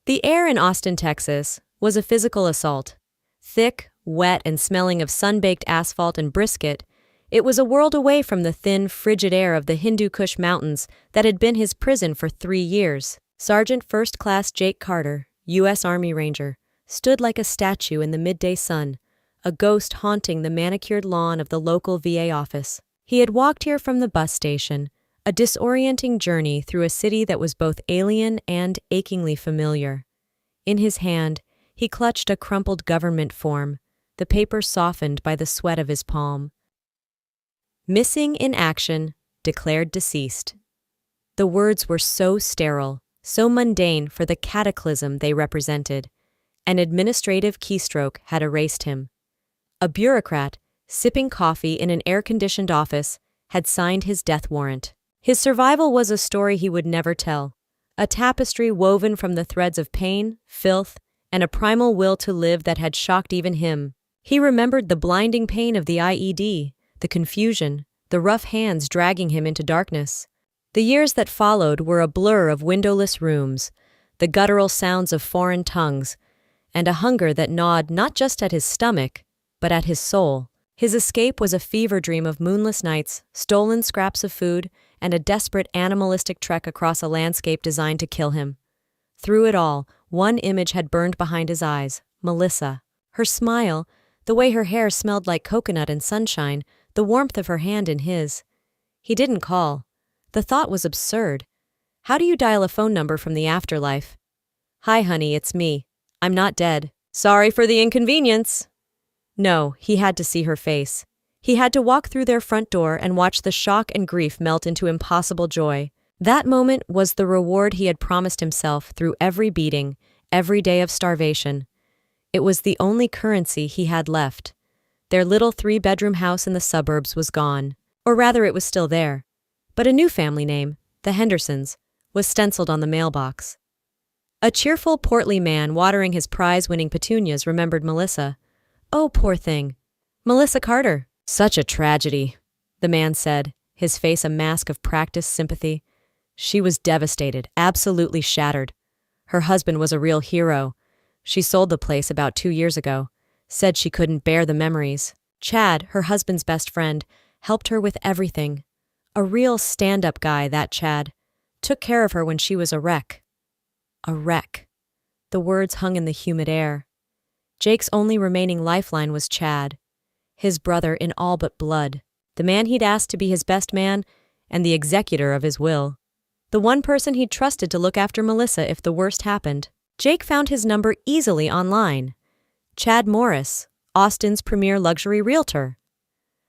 The air in Austin, Texas, was a physical assault. Thick, wet, and smelling of sun-baked asphalt and brisket, it was a world away from the thin, frigid air of the Hindu Kush Mountains that had been his prison for 3 years. Sergeant First Class Jake Carter, U.S. Army Ranger, stood like a statue in the midday sun, a ghost haunting the manicured lawn of the local VA office. He had walked here from the bus station, a disorienting journey through a city that was both alien and achingly familiar. In his hand, he clutched a crumpled government form, the paper softened by the sweat of his palm. Missing in action, declared deceased. The words were so sterile, so mundane for the cataclysm they represented. An administrative keystroke had erased him. A bureaucrat, sipping coffee in an air-conditioned office, had signed his death warrant. His survival was a story he would never tell, a tapestry woven from the threads of pain, filth, and a primal will to live that had shocked even him. He remembered the blinding pain of the IED, the confusion, the rough hands dragging him into darkness. The years that followed were a blur of windowless rooms, the guttural sounds of foreign tongues, and a hunger that gnawed not just at his stomach, but at his soul. His escape was a fever dream of moonless nights, stolen scraps of food, and a desperate animalistic trek across a landscape designed to kill him. Through it all, one image had burned behind his eyes: Melissa. Her smile, the way her hair smelled like coconut and sunshine, the warmth of her hand in his. He didn't call. The thought was absurd. How do you dial a phone number from the afterlife? "Hi, honey, it's me. I'm not dead. Sorry for the inconvenience." No, he had to see her face. He had to walk through their front door and watch the shock and grief melt into impossible joy. That moment was the reward he had promised himself through every beating, every day of starvation. It was the only currency he had left. Their little 3-bedroom house in the suburbs was gone. Or rather, it was still there. But a new family name, the Hendersons, was stenciled on the mailbox. A cheerful, portly man watering his prize-winning petunias remembered Melissa. "Oh, poor thing. Melissa Carter." "Such a tragedy," the man said, his face a mask of practiced sympathy. "She was devastated, absolutely shattered. Her husband was a real hero. She sold the place about 2 years ago, said she couldn't bear the memories. Chad, her husband's best friend, helped her with everything. A real stand-up guy, that Chad. Took care of her when she was a wreck." A wreck. The words hung in the humid air. Jake's only remaining lifeline was Chad, his brother in all but blood, the man he'd asked to be his best man and the executor of his will, the one person he'd trusted to look after Melissa if the worst happened. Jake found his number easily online. Chad Morris, Austin's premier luxury realtor.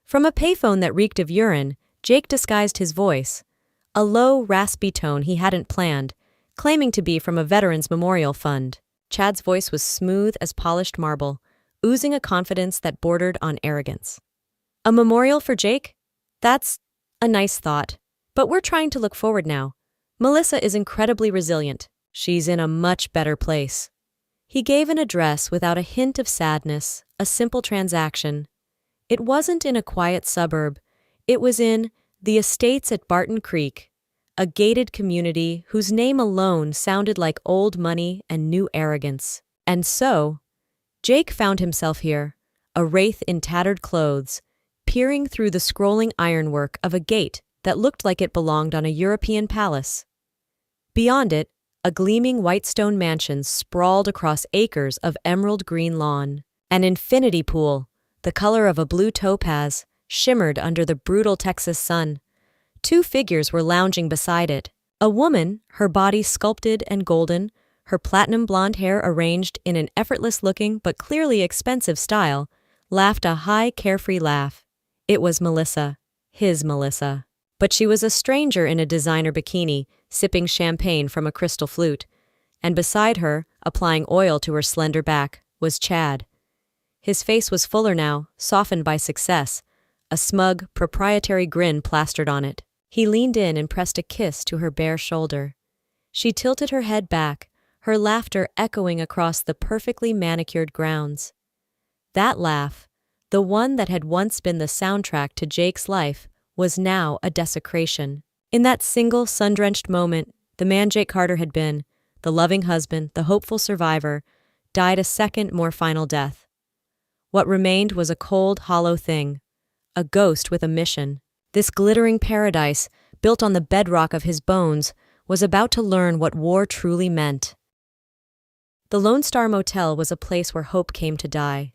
From a payphone that reeked of urine, Jake disguised his voice, a low, raspy tone he hadn't planned, claiming to be from a Veterans Memorial Fund. Chad's voice was smooth as polished marble, oozing a confidence that bordered on arrogance. "A memorial for Jake? That's a nice thought. But we're trying to look forward now. Melissa is incredibly resilient. She's in a much better place." He gave an address without a hint of sadness, a simple transaction. It wasn't in a quiet suburb. It was in the estates at Barton Creek, a gated community whose name alone sounded like old money and new arrogance. And so, Jake found himself here, a wraith in tattered clothes, peering through the scrolling ironwork of a gate that looked like it belonged on a European palace. Beyond it, a gleaming white stone mansion sprawled across acres of emerald green lawn. An infinity pool, the color of a blue topaz, shimmered under the brutal Texas sun. 2 figures were lounging beside it. A woman, her body sculpted and golden, her platinum blonde hair arranged in an effortless-looking but clearly expensive style, laughed a high, carefree laugh. It was Melissa, his Melissa. But she was a stranger in a designer bikini, sipping champagne from a crystal flute. And beside her, applying oil to her slender back, was Chad. His face was fuller now, softened by success, a smug, proprietary grin plastered on it. He leaned in and pressed a kiss to her bare shoulder. She tilted her head back, her laughter echoing across the perfectly manicured grounds. That laugh, the one that had once been the soundtrack to Jake's life, was now a desecration. In that single sun-drenched moment, the man Jake Carter had been, the loving husband, the hopeful survivor, died a second, more final death. What remained was a cold, hollow thing, a ghost with a mission. This glittering paradise, built on the bedrock of his bones, was about to learn what war truly meant. The Lone Star Motel was a place where hope came to die.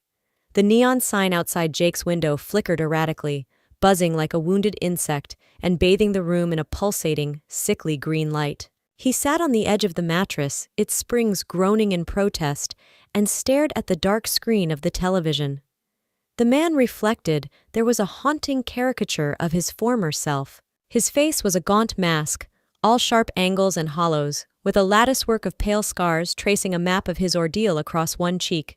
The neon sign outside Jake's window flickered erratically, buzzing like a wounded insect and bathing the room in a pulsating, sickly green light. He sat on the edge of the mattress, its springs groaning in protest, and stared at the dark screen of the television. The man reflected there was a haunting caricature of his former self. His face was a gaunt mask, all sharp angles and hollows, with a latticework of pale scars tracing a map of his ordeal across one cheek.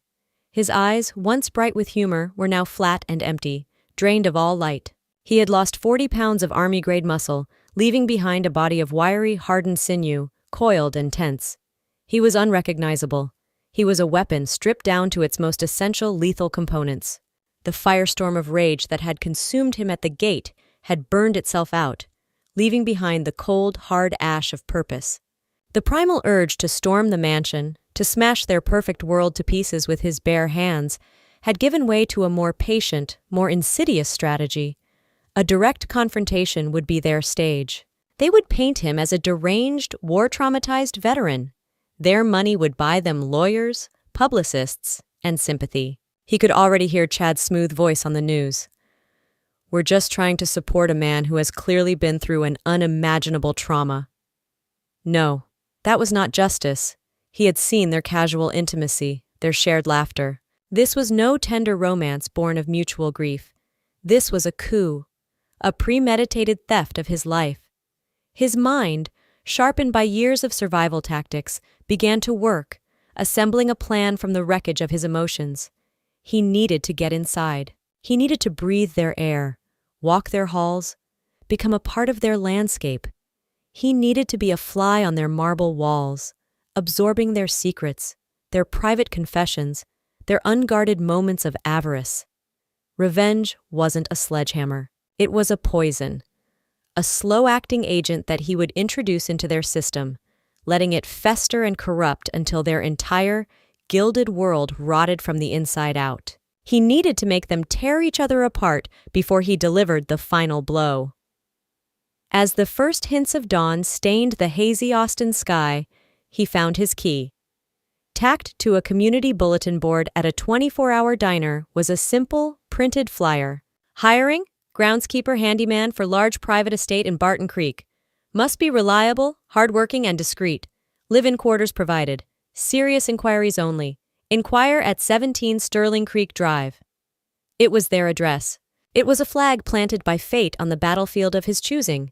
His eyes, once bright with humor, were now flat and empty, drained of all light. He had lost 40 pounds of army-grade muscle, leaving behind a body of wiry, hardened sinew, coiled and tense. He was unrecognizable. He was a weapon stripped down to its most essential lethal components. The firestorm of rage that had consumed him at the gate had burned itself out, leaving behind the cold, hard ash of purpose. The primal urge to storm the mansion, to smash their perfect world to pieces with his bare hands, had given way to a more patient, more insidious strategy. A direct confrontation would be their stage. They would paint him as a deranged, war-traumatized veteran. Their money would buy them lawyers, publicists, and sympathy. He could already hear Chad's smooth voice on the news. "We're just trying to support a man who has clearly been through an unimaginable trauma." No, that was not justice. He had seen their casual intimacy, their shared laughter. This was no tender romance born of mutual grief. This was a coup, a premeditated theft of his life. His mind, sharpened by years of survival tactics, began to work, assembling a plan from the wreckage of his emotions. He needed to get inside. He needed to breathe their air, walk their halls, become a part of their landscape. He needed to be a fly on their marble walls, absorbing their secrets, their private confessions, their unguarded moments of avarice. Revenge wasn't a sledgehammer. It was a poison, a slow-acting agent that he would introduce into their system, letting it fester and corrupt until their entire, gilded world rotted from the inside out. He needed to make them tear each other apart before he delivered the final blow. As the first hints of dawn stained the hazy Austin sky, he found his key. Tacked to a community bulletin board at a 24-hour diner was a simple, printed flyer. Hiring? Groundskeeper handyman for large private estate in Barton Creek. Must be reliable, hardworking, and discreet. Live-in quarters provided. Serious inquiries only. Inquire at 17 Sterling Creek Drive. It was their address. It was a flag planted by fate on the battlefield of his choosing.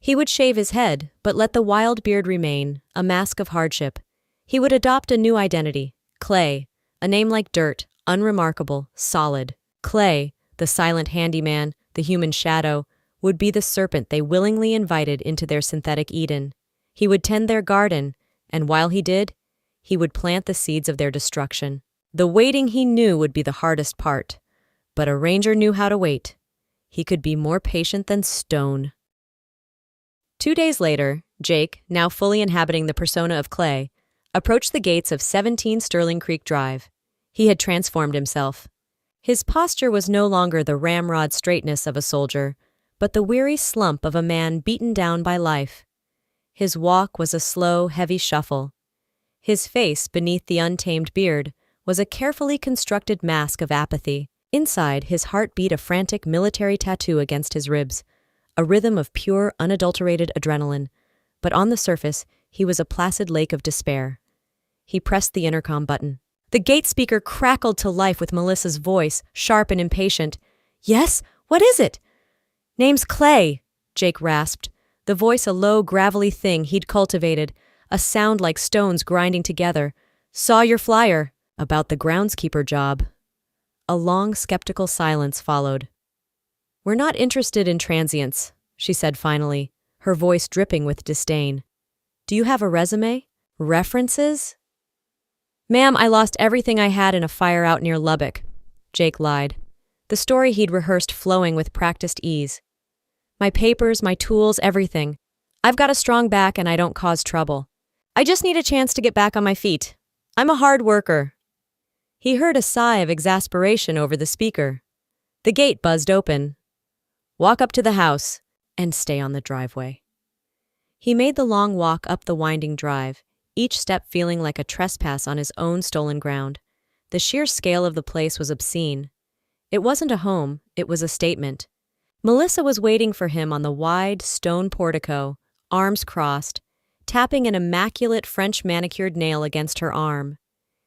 He would shave his head, but let the wild beard remain, a mask of hardship. He would adopt a new identity, Clay, a name like dirt, unremarkable, solid. Clay, the silent handyman, the human shadow, would be the serpent they willingly invited into their synthetic Eden. He would tend their garden, and while he did, he would plant the seeds of their destruction. The waiting he knew would be the hardest part, but a ranger knew how to wait. He could be more patient than stone. 2 days later, Jake, now fully inhabiting the persona of Clay, approached the gates of 17 Sterling Creek Drive. He had transformed himself. His posture was no longer the ramrod straightness of a soldier, but the weary slump of a man beaten down by life. His walk was a slow, heavy shuffle. His face, beneath the untamed beard, was a carefully constructed mask of apathy. Inside, his heart beat a frantic military tattoo against his ribs, a rhythm of pure, unadulterated adrenaline, but on the surface, he was a placid lake of despair. He pressed the intercom button. The gate speaker crackled to life with Melissa's voice, sharp and impatient. "Yes? What is it?" "Name's Clay," Jake rasped, the voice a low, gravelly thing he'd cultivated, a sound like stones grinding together. "Saw your flyer." "About the groundskeeper job." A long, skeptical silence followed. "We're not interested in transients," she said finally, her voice dripping with disdain. "Do you have a resume? References?" "Ma'am, I lost everything I had in a fire out near Lubbock," Jake lied, the story he'd rehearsed flowing with practiced ease. "My papers, my tools, everything. I've got a strong back and I don't cause trouble. I just need a chance to get back on my feet. I'm a hard worker. He heard a sigh of exasperation over the speaker. The gate buzzed open. Walk up to the house and stay on the driveway. He made the long walk up the winding drive, each step feeling like a trespass on his own stolen ground. The sheer scale of the place was obscene. It wasn't a home, it was a statement. Melissa was waiting for him on the wide, stone portico, arms crossed, tapping an immaculate French manicured nail against her arm.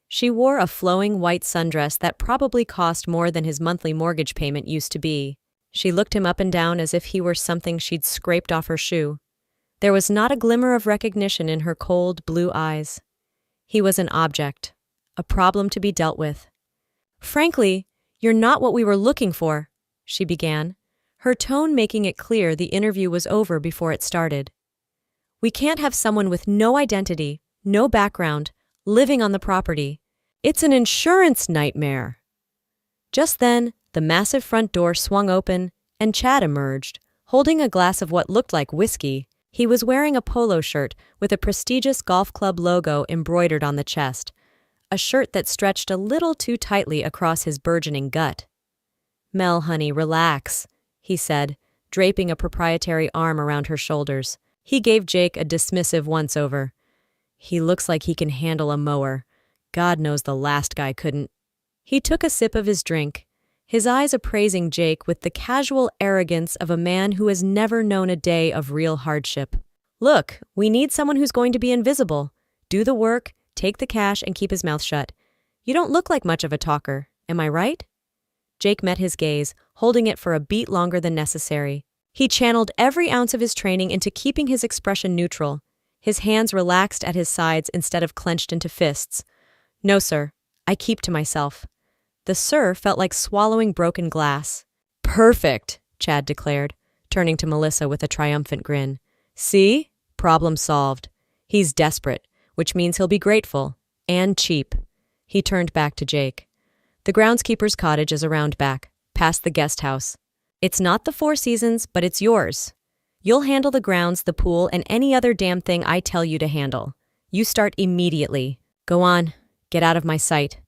She wore a flowing white sundress that probably cost more than his monthly mortgage payment used to be. She looked him up and down as if he were something she'd scraped off her shoe. There was not a glimmer of recognition in her cold, blue eyes. He was an object, a problem to be dealt with. Frankly, you're not what we were looking for, she began, her tone making it clear the interview was over before it started. We can't have someone with no identity, no background, living on the property. It's an insurance nightmare. Just then, the massive front door swung open, and Chad emerged, holding a glass of what looked like whiskey. He was wearing a polo shirt with a prestigious golf club logo embroidered on the chest, a shirt that stretched a little too tightly across his burgeoning gut. Mel, honey, relax, he said, draping a proprietary arm around her shoulders. He gave Jake a dismissive once-over. He looks like he can handle a mower. God knows the last guy couldn't. He took a sip of his drink, his eyes appraising Jake with the casual arrogance of a man who has never known a day of real hardship. Look, we need someone who's going to be invisible. Do the work, take the cash, and keep his mouth shut. You don't look like much of a talker, am I right? Jake met his gaze, holding it for a beat longer than necessary. He channeled every ounce of his training into keeping his expression neutral. His hands relaxed at his sides instead of clenched into fists. No, sir. I keep to myself. The sir felt like swallowing broken glass. Perfect, Chad declared, turning to Melissa with a triumphant grin. See? Problem solved. He's desperate, which means he'll be grateful. And cheap. He turned back to Jake. The groundskeeper's cottage is around back, past the guest house. It's not the Four Seasons, but it's yours. You'll handle the grounds, the pool, and any other damn thing I tell you to handle. You start immediately. Go on. Get out of my sight.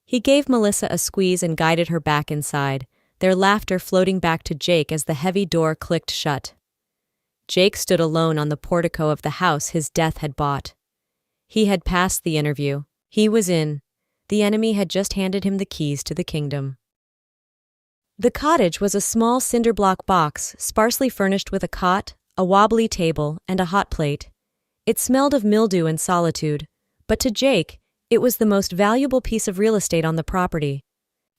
He gave Melissa a squeeze and guided her back inside, their laughter floating back to Jake as the heavy door clicked shut. Jake stood alone on the portico of the house his death had bought. He had passed the interview. He was in. The enemy had just handed him the keys to the kingdom. The cottage was a small cinder-block box, sparsely furnished with a cot, a wobbly table, and a hot plate. It smelled of mildew and solitude, but to Jake, it was the most valuable piece of real estate on the property.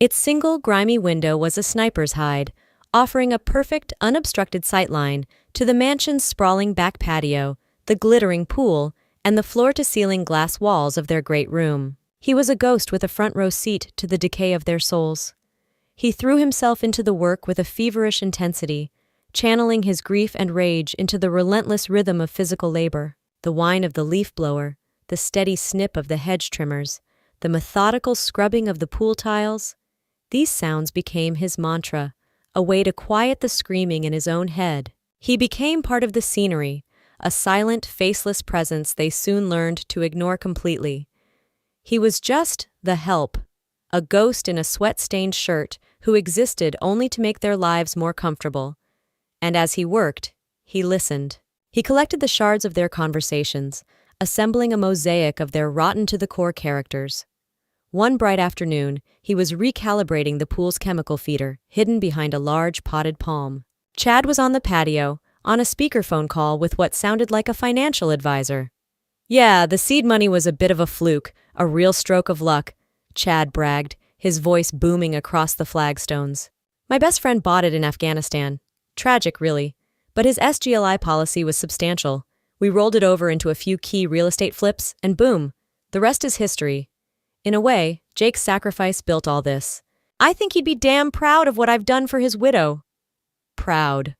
Its single, grimy window was a sniper's hide, offering a perfect, unobstructed sightline to the mansion's sprawling back patio, the glittering pool, and the floor-to-ceiling glass walls of their great room. He was a ghost with a front-row seat to the decay of their souls. He threw himself into the work with a feverish intensity, channeling his grief and rage into the relentless rhythm of physical labor. The whine of the leaf blower, the steady snip of the hedge trimmers, the methodical scrubbing of the pool tiles. These sounds became his mantra, a way to quiet the screaming in his own head. He became part of the scenery, a silent, faceless presence they soon learned to ignore completely. He was just the help, a ghost in a sweat-stained shirt who existed only to make their lives more comfortable. And as he worked, he listened. He collected the shards of their conversations, assembling a mosaic of their rotten-to-the-core characters. One bright afternoon, he was recalibrating the pool's chemical feeder, hidden behind a large potted palm. Chad was on the patio, on a speakerphone call with what sounded like a financial advisor. Yeah, the seed money was a bit of a fluke, a real stroke of luck, Chad bragged, his voice booming across the flagstones. My best friend bought it in Afghanistan. Tragic, really. But his SGLI policy was substantial. We rolled it over into a few key real estate flips, and boom, the rest is history. In a way, Jake's sacrifice built all this. I think he'd be damn proud of what I've done for his widow. Proud.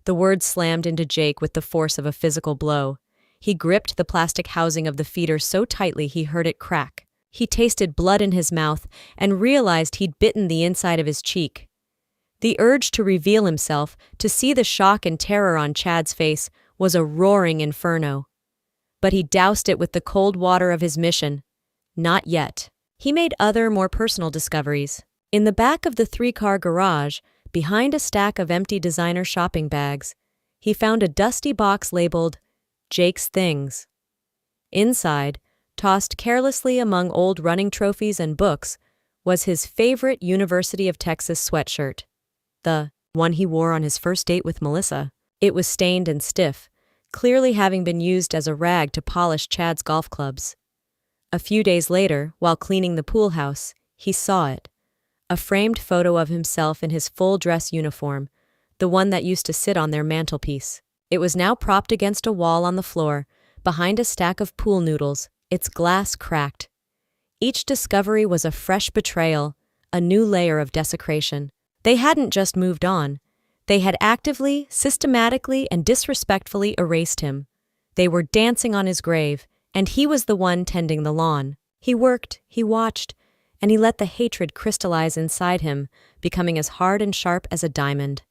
The word slammed into Jake with the force of a physical blow. He gripped the plastic housing of the feeder so tightly he heard it crack. He tasted blood in his mouth and realized he'd bitten the inside of his cheek. The urge to reveal himself, to see the shock and terror on Chad's face, was a roaring inferno. but he doused it with the cold water of his mission. Not yet. He made other, more personal discoveries. In the back of the three-car garage, behind a stack of empty designer shopping bags, he found a dusty box labeled Jake's Things. Inside, tossed carelessly among old running trophies and books, was his favorite University of Texas sweatshirt. The one he wore on his first date with Melissa. It was stained and stiff, clearly having been used as a rag to polish Chad's golf clubs. A few days later, while cleaning the pool house, he saw it. A framed photo of himself in his full dress uniform, the one that used to sit on their mantelpiece. It was now propped against a wall on the floor, behind a stack of pool noodles, its glass cracked. Each discovery was a fresh betrayal, a new layer of desecration. They hadn't just moved on. They had actively, systematically, and disrespectfully erased him. They were dancing on his grave, and he was the one tending the lawn. He worked, he watched, and he let the hatred crystallize inside him, becoming as hard and sharp as a diamond.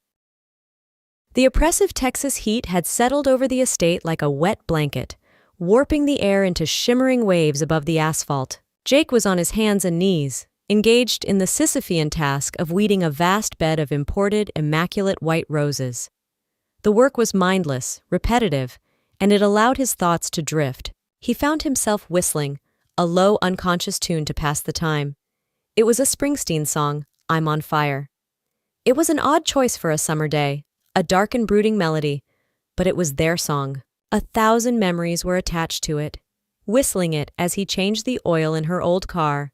The oppressive Texas heat had settled over the estate like a wet blanket, warping the air into shimmering waves above the asphalt. Jake was on his hands and knees, engaged in the Sisyphean task of weeding a vast bed of imported, immaculate white roses. The work was mindless, repetitive, and it allowed his thoughts to drift. He found himself whistling, a low, unconscious tune to pass the time. It was a Springsteen song, I'm on Fire. It was an odd choice for a summer day, a dark and brooding melody, but it was their song. 1,000 memories were attached to it, whistling it as he changed the oil in her old car,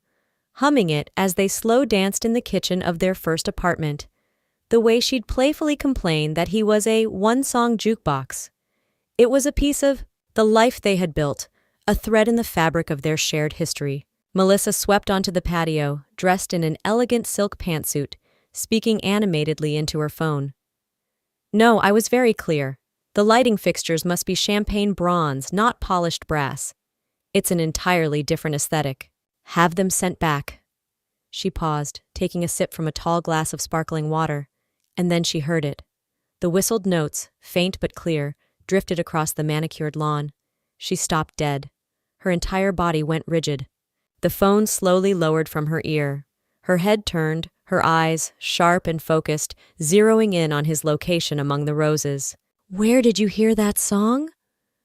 humming it as they slow danced in the kitchen of their first apartment, the way she'd playfully complain that he was a one-song jukebox. It was a piece of the life they had built, a thread in the fabric of their shared history. Melissa swept onto the patio, dressed in an elegant silk pantsuit, speaking animatedly into her phone. No, I was very clear. The lighting fixtures must be champagne bronze, not polished brass. It's an entirely different aesthetic. Have them sent back. She paused, taking a sip from a tall glass of sparkling water, and then she heard it. The whistled notes, faint but clear, drifted across the manicured lawn. She stopped dead. Her entire body went rigid. The phone slowly lowered from her ear. Her head turned, her eyes, sharp and focused, zeroing in on his location among the roses. Where did you hear that song?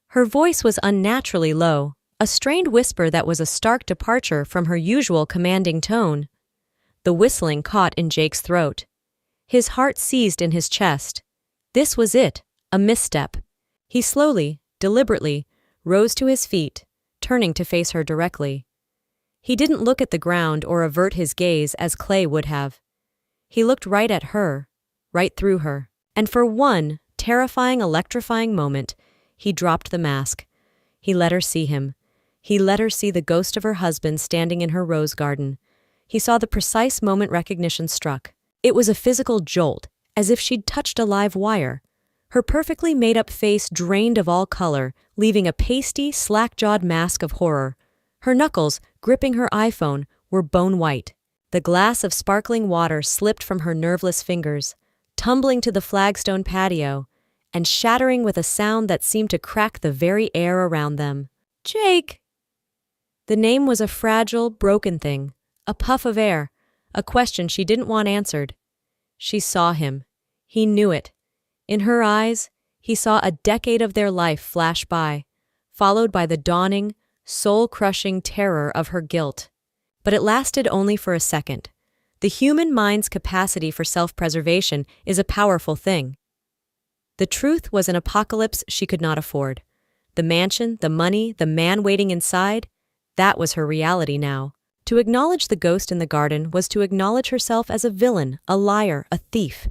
Her voice was unnaturally low, a strained whisper that was a stark departure from her usual commanding tone. The whistling caught in Jake's throat. His heart seized in his chest. This was it, a misstep. He slowly, deliberately, rose to his feet, turning to face her directly. He didn't look at the ground or avert his gaze as Clay would have. He looked right at her, right through her, and for one terrifying, electrifying moment, he dropped the mask. He let her see him. He let her see the ghost of her husband standing in her rose garden. He saw the precise moment recognition struck. It was a physical jolt, as if she'd touched a live wire. Her perfectly made-up face drained of all color, leaving a pasty, slack-jawed mask of horror. Her knuckles, gripping her iPhone, were bone-white. The glass of sparkling water slipped from her nerveless fingers, tumbling to the flagstone patio, and shattering with a sound that seemed to crack the very air around them. Jake! The name was a fragile, broken thing, a puff of air, a question she didn't want answered. She saw him. He knew it. In her eyes, he saw a decade of their life flash by, followed by the dawning, soul-crushing terror of her guilt. But it lasted only for a second. The human mind's capacity for self-preservation is a powerful thing. The truth was an apocalypse she could not afford. The mansion, the money, the man waiting inside, that was her reality now. To acknowledge the ghost in the garden was to acknowledge herself as a villain, a liar, a thief.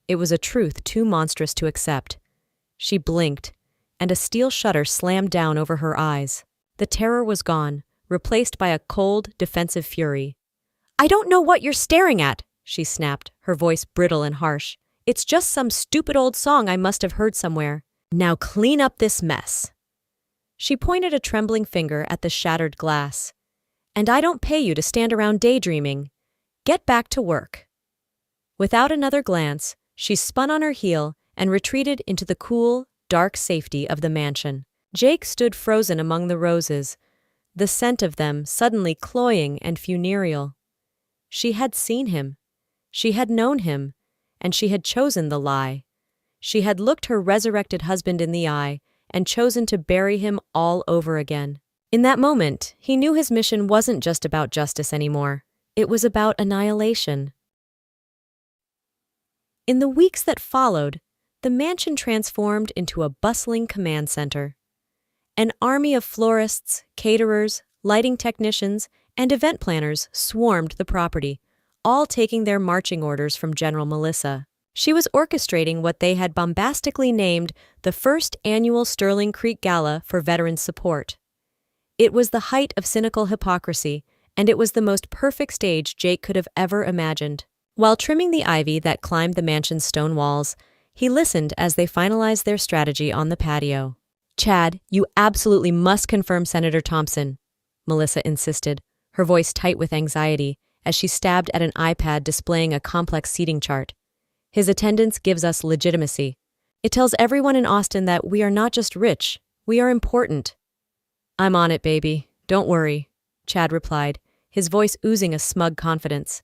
It was a truth too monstrous to accept. She blinked, and a steel shutter slammed down over her eyes. The terror was gone, replaced by a cold, defensive fury. "I don't know what you're staring at," she snapped, her voice brittle and harsh. "It's just some stupid old song I must have heard somewhere. Now clean up this mess." She pointed a trembling finger at the shattered glass. "And I don't pay you to stand around daydreaming. Get back to work." Without another glance, she spun on her heel and retreated into the cool, dark safety of the mansion. Jake stood frozen among the roses, the scent of them suddenly cloying and funereal. She had seen him. She had known him, and she had chosen the lie. She had looked her resurrected husband in the eye and chosen to bury him all over again. In that moment, he knew his mission wasn't just about justice anymore. It was about annihilation. In the weeks that followed, the mansion transformed into a bustling command center. An army of florists, caterers, lighting technicians, and event planners swarmed the property, all taking their marching orders from General Melissa. She was orchestrating what they had bombastically named the first annual Sterling Creek Gala for Veterans Support. It was the height of cynical hypocrisy, and it was the most perfect stage Jake could have ever imagined. While trimming the ivy that climbed the mansion's stone walls, he listened as they finalized their strategy on the patio. "Chad, you absolutely must confirm Senator Thompson," Melissa insisted, her voice tight with anxiety, as she stabbed at an iPad displaying a complex seating chart. "His attendance gives us legitimacy. It tells everyone in Austin that we are not just rich, we are important." "I'm on it, baby. Don't worry," Chad replied, his voice oozing a smug confidence.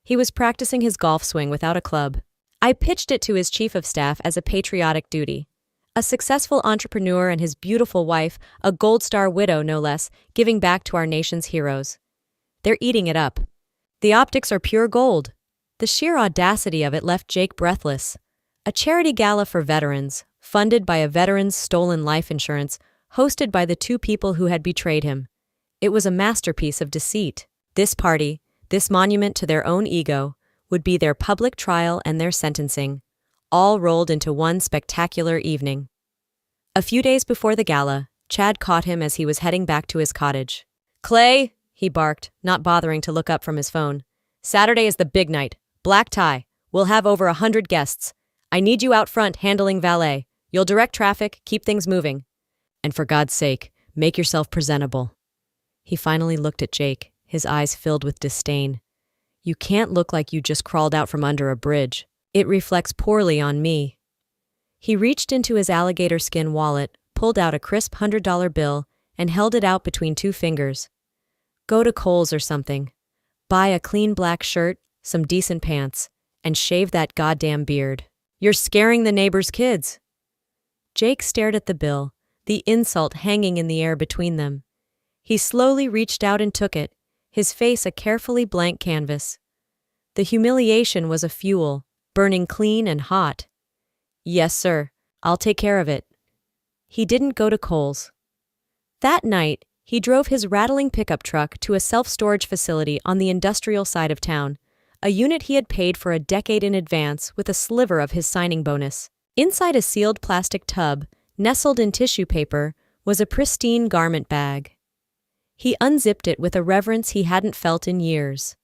He was practicing his golf swing without a club. "I pitched it to his chief of staff as a patriotic duty. A successful entrepreneur and his beautiful wife, a Gold Star widow no less, giving back to our nation's heroes. They're eating it up. The optics are pure gold." The sheer audacity of it left Jake breathless. A charity gala for veterans, funded by a veteran's stolen life insurance, hosted by the two people who had betrayed him. It was a masterpiece of deceit. This party, this monument to their own ego, would be their public trial and their sentencing, all rolled into one spectacular evening. A few days before the gala, Chad caught him as he was heading back to his cottage. "Clay," he barked, not bothering to look up from his phone. "Saturday is the big night. Black tie. We'll have over 100 guests. I need you out front handling valet. You'll direct traffic, keep things moving. And for God's sake, make yourself presentable." He finally looked at Jake, his eyes filled with disdain. "You can't look like you just crawled out from under a bridge. It reflects poorly on me." He reached into his alligator skin wallet, pulled out a crisp $100 bill, and held it out between two fingers. "Go to Kohl's or something. Buy a clean black shirt, some decent pants, and shave that goddamn beard. You're scaring the neighbors' kids." Jake stared at the bill, the insult hanging in the air between them. He slowly reached out and took it, his face a carefully blank canvas. The humiliation was a fuel, burning clean and hot. "Yes, sir. I'll take care of it." He didn't go to Kohl's. That night, he drove his rattling pickup truck to a self-storage facility on the industrial side of town, a unit he had paid for a decade in advance with a sliver of his signing bonus. Inside a sealed plastic tub, nestled in tissue paper, was a pristine garment bag. He unzipped it with a reverence he hadn't felt in years.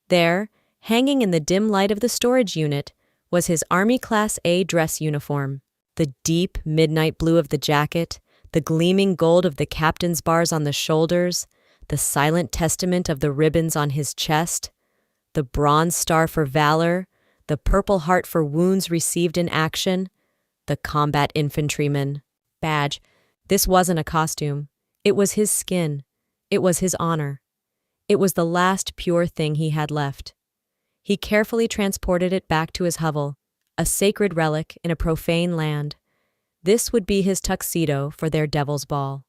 There, hanging in the dim light of the storage unit, was his Army Class A dress uniform. The deep midnight blue of the jacket, the gleaming gold of the captain's bars on the shoulders, the silent testament of the ribbons on his chest, the bronze star for valor, the purple heart for wounds received in action, the combat infantryman badge. This wasn't a costume. It was his skin. It was his honor. It was the last pure thing he had left. He carefully transported it back to his hovel, a sacred relic in a profane land. This would be his tuxedo for their Devil's Ball.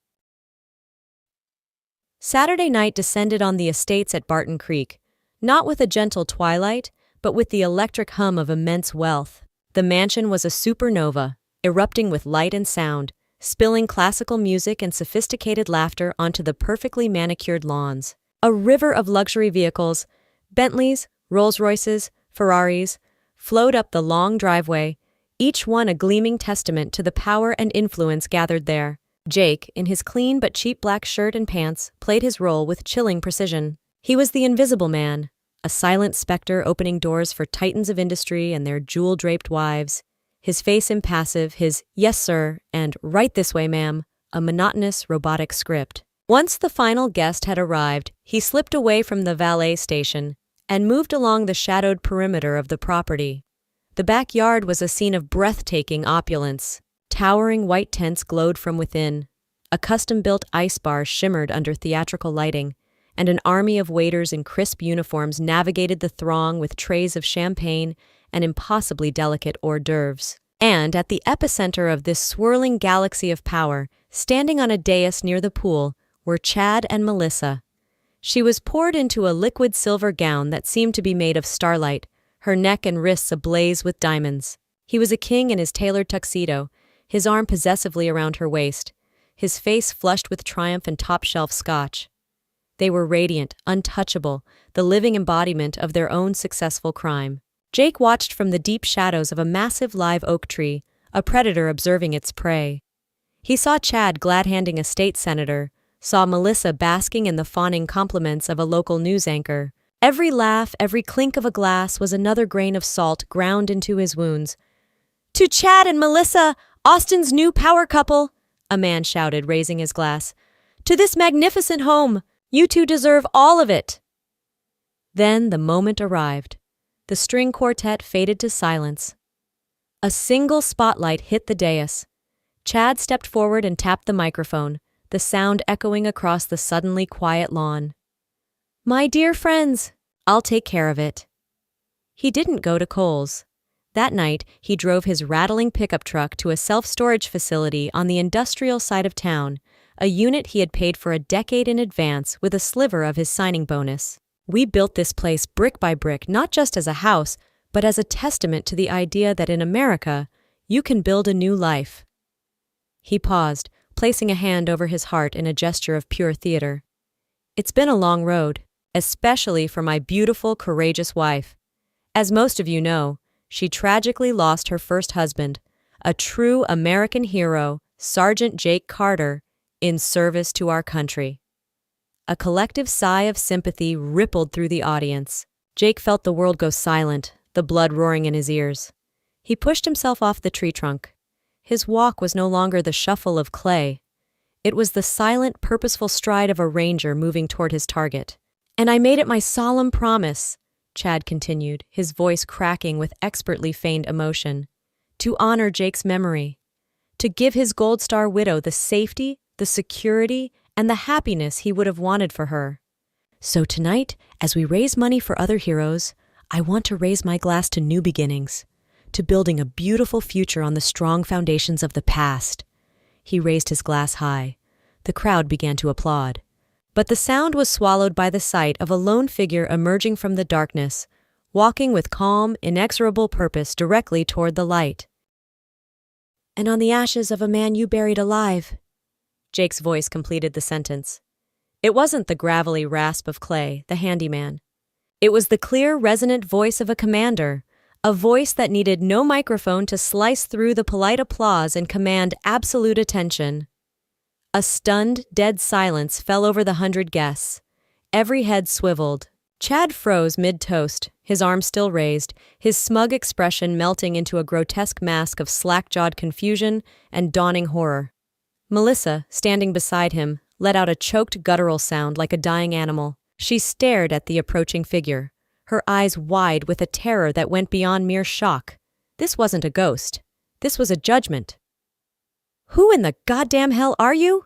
Saturday night descended on the estates at Barton Creek, not with a gentle twilight, but with the electric hum of immense wealth. The mansion was a supernova, erupting with light and sound, spilling classical music and sophisticated laughter onto the perfectly manicured lawns. A river of luxury vehicles, Bentleys, Rolls-Royces, Ferraris, flowed up the long driveway, each one a gleaming testament to the power and influence gathered there. Jake, in his clean but cheap black shirt and pants, played his role with chilling precision. He was the invisible man, a silent specter opening doors for titans of industry and their jewel-draped wives, his face impassive, his "yes, sir," and "right this way, ma'am," a monotonous, robotic script. Once the final guest had arrived, he slipped away from the valet station and moved along the shadowed perimeter of the property. The backyard was a scene of breathtaking opulence. Towering white tents glowed from within, A custom-built ice bar shimmered under theatrical lighting, and an army of waiters in crisp uniforms navigated the throng with trays of champagne and impossibly delicate hors d'oeuvres. And at the epicenter of this swirling galaxy of power, standing on a dais near the pool, were Chad and Melissa. She was poured into a liquid silver gown that seemed to be made of starlight, her neck and wrists ablaze with diamonds. He was a king in his tailored tuxedo, his arm possessively around her waist, his face flushed with triumph and top-shelf scotch. They were radiant, untouchable, the living embodiment of their own successful crime. Jake watched from the deep shadows of a massive live oak tree, a predator observing its prey. He saw Chad glad-handing a state senator, saw Melissa basking in the fawning compliments of a local news anchor. Every laugh, every clink of a glass was another grain of salt ground into his wounds. "To Chad and Melissa, Austin's new power couple," a man shouted, raising his glass. "To this magnificent home! You two deserve all of it!" Then the moment arrived. The string quartet faded to silence. A single spotlight hit the dais. Chad stepped forward and tapped the microphone, the sound echoing across the suddenly quiet lawn. "My dear friends, I'll take care of it." He didn't go to Kohl's. That night, he drove his rattling pickup truck to a self-storage facility on the industrial side of town, a unit he had paid for a decade in advance with a sliver of his signing bonus. "We built this place brick by brick, not just as a house, but as a testament to the idea that in America, you can build a new life." He paused, placing a hand over his heart in a gesture of pure theater. "It's been a long road, especially for my beautiful, courageous wife. As most of you know, she tragically lost her first husband, a true American hero, Sergeant Jake Carter, in service to our country." A collective sigh of sympathy rippled through the audience. Jake felt the world go silent, the blood roaring in his ears. He pushed himself off the tree trunk. His walk was no longer the shuffle of clay. It was the silent, purposeful stride of a ranger moving toward his target. "And I made it my solemn promise," Chad continued, his voice cracking with expertly feigned emotion, "to honor Jake's memory, to give his Gold Star widow the safety, the security, and the happiness he would have wanted for her. So tonight, as we raise money for other heroes, I want to raise my glass to new beginnings, to building a beautiful future on the strong foundations of the past." He raised his glass high. The crowd began to applaud. But the sound was swallowed by the sight of a lone figure emerging from the darkness, walking with calm, inexorable purpose directly toward the light. "And on the ashes of a man you buried alive," Jake's voice completed the sentence. It wasn't the gravelly rasp of Clay, the handyman. It was the clear, resonant voice of a commander, a voice that needed no microphone to slice through the polite applause and command absolute attention. A stunned, dead silence fell over the 100 guests. Every head swiveled. Chad froze mid-toast, his arm still raised, his smug expression melting into a grotesque mask of slack-jawed confusion and dawning horror. Melissa, standing beside him, let out a choked guttural sound like a dying animal. She stared at the approaching figure, her eyes wide with a terror that went beyond mere shock. This wasn't a ghost. This was a judgment. "Who in the goddamn hell are you?"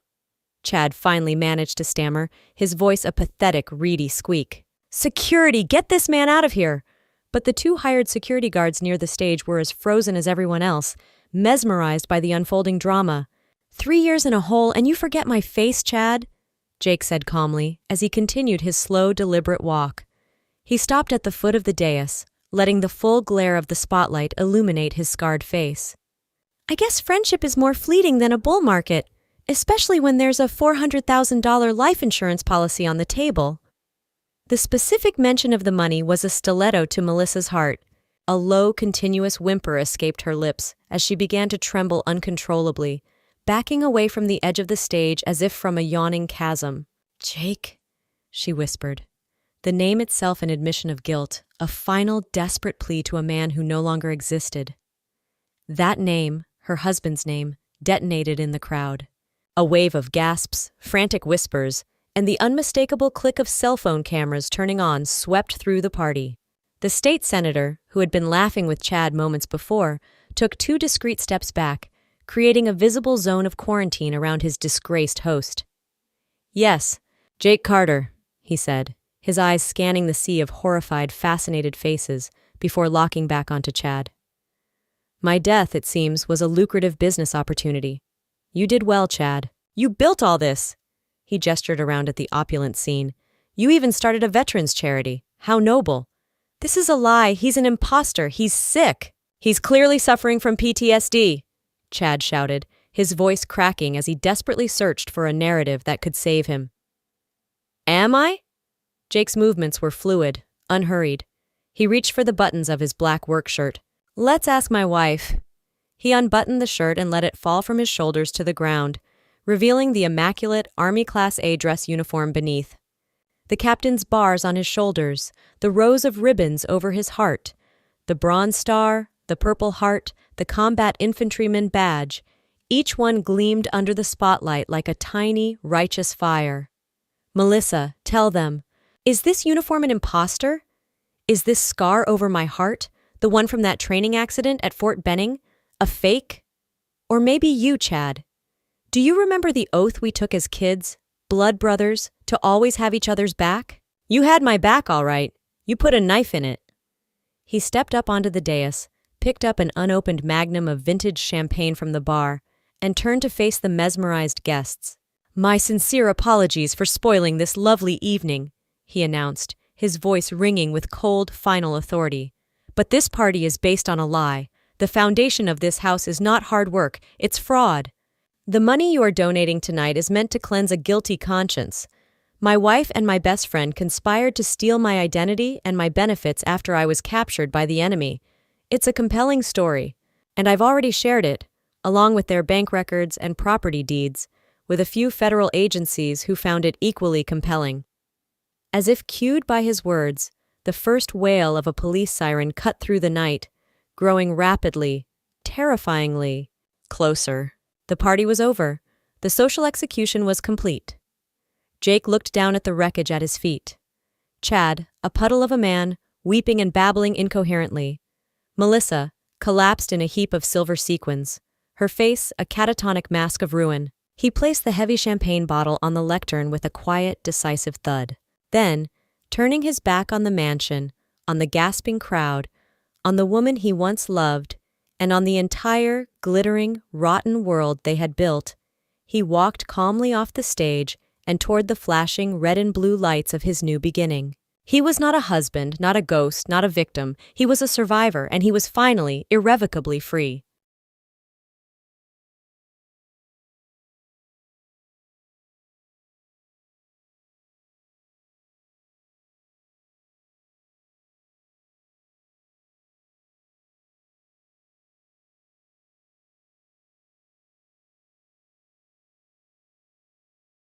Chad finally managed to stammer, his voice a pathetic, reedy squeak. "Security, get this man out of here!" But the two hired security guards near the stage were as frozen as everyone else, mesmerized by the unfolding drama. "3 years in a hole, and you forget my face, Chad?" Jake said calmly, as he continued his slow, deliberate walk. He stopped at the foot of the dais, letting the full glare of the spotlight illuminate his scarred face. "I guess friendship is more fleeting than a bull market, especially when there's a $400,000 life insurance policy on the table." The specific mention of the money was a stiletto to Melissa's heart. A low, continuous whimper escaped her lips as she began to tremble uncontrollably, backing away from the edge of the stage as if from a yawning chasm. "Jake," she whispered. The name itself an admission of guilt, a final, desperate plea to a man who no longer existed. That name, her husband's name, detonated in the crowd. A wave of gasps, frantic whispers, and the unmistakable click of cell phone cameras turning on swept through the party. The state senator, who had been laughing with Chad moments before, took 2 discreet steps back, creating a visible zone of quarantine around his disgraced host. "Yes, Jake Carter," he said, his eyes scanning the sea of horrified, fascinated faces before locking back onto Chad. "My death, it seems, was a lucrative business opportunity. You did well, Chad. You built all this!" He gestured around at the opulent scene. "You even started a veterans charity. How noble!" "This is a lie. He's an imposter. He's sick. He's clearly suffering from PTSD," Chad shouted, his voice cracking as he desperately searched for a narrative that could save him. "Am I?" Jake's movements were fluid, unhurried. He reached for the buttons of his black work shirt. "Let's ask my wife." He unbuttoned the shirt and let it fall from his shoulders to the ground, revealing the immaculate Army Class A dress uniform beneath. The captain's bars on his shoulders, the rows of ribbons over his heart, the Bronze Star, the Purple Heart, the Combat Infantryman badge, each one gleamed under the spotlight like a tiny, righteous fire. "Melissa, tell them, is this uniform an imposter? Is this scar over my heart, the one from that training accident at Fort Benning, a fake? Or maybe you, Chad? Do you remember the oath we took as kids, blood brothers, to always have each other's back? You had my back, all right. You put a knife in it." He stepped up onto the dais, picked up an unopened magnum of vintage champagne from the bar, and turned to face the mesmerized guests. "My sincere apologies for spoiling this lovely evening," he announced, his voice ringing with cold, final authority. "But this party is based on a lie. The foundation of this house is not hard work, it's fraud. The money you are donating tonight is meant to cleanse a guilty conscience. My wife and my best friend conspired to steal my identity and my benefits after I was captured by the enemy. It's a compelling story, and I've already shared it, along with their bank records and property deeds, with a few federal agencies who found it equally compelling." As if cued by his words, the first wail of a police siren cut through the night, growing rapidly, terrifyingly, closer. The party was over. The social execution was complete. Jake looked down at the wreckage at his feet. Chad, a puddle of a man, weeping and babbling incoherently. Melissa, collapsed in a heap of silver sequins, her face a catatonic mask of ruin. He placed the heavy champagne bottle on the lectern with a quiet, decisive thud. Then, turning his back on the mansion, on the gasping crowd, on the woman he once loved, and on the entire, glittering, rotten world they had built, he walked calmly off the stage and toward the flashing red and blue lights of his new beginning. He was not a husband, not a ghost, not a victim. He was a survivor, and he was finally, irrevocably free.